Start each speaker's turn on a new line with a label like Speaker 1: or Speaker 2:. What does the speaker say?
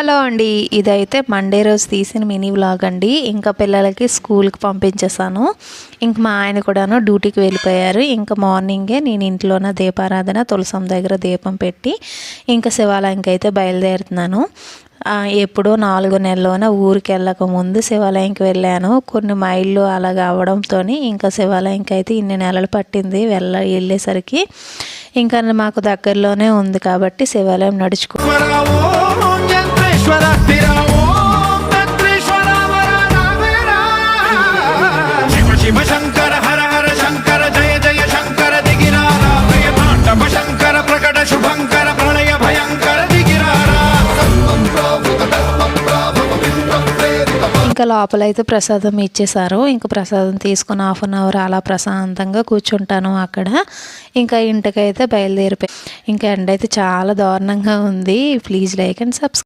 Speaker 1: Hello అండి, ఇదైతే Monday రోజు తీసిన మినీ వ్లాగ్ అండి. ఇంకా పిల్లలకి స్కూల్కి పంపించేసాను. ఇంక మా ఆయన కూడాను డ్యూటీకి వెళ్ళిపోయారు. ఇంకా మార్నింగే నేను ఇంట్లోనే దీపారాధన తులసం దగ్గర దీపం పెట్టి ఇంకా శివాలయంకి అయితే బయలుదేరుతున్నాను. ఎప్పుడో 4 నెలల్లోనే ఊరికి వెళ్ళక ముందు శివాలయంకి వెళ్ళాను. కొన్ని మైళ్ళు అలాగ అవ్వడంతో ఇంకా శివాలయంకి అయితే ఇన్ని నెలలు పట్టింది వెళ్ళేసరికి. ఇంకా మాకు దగ్గరలోనే ఉంది కాబట్టి శివాలయం నడుచుకో
Speaker 2: శంకర హర హర శంకర జయ జయ శంకర దిగిరారా భయతాండవ శంకర ప్రకట శుభంకర ప్రళయ భయంకర దిగిరారా.
Speaker 1: ఇంకా లోపలైతే ప్రసాదం ఇచ్చేసారు. ఇంకా ప్రసాదం తీసుకుని 1/2 అవర్ అలా ప్రశాంతంగా కూర్చుంటాను అక్కడ. ఇంకా ఇంటికైతే బయలుదేరిపోయి ఇంకా ఎండ అయితే చాలా దారుణంగా ఉంది. Please like and subscribe.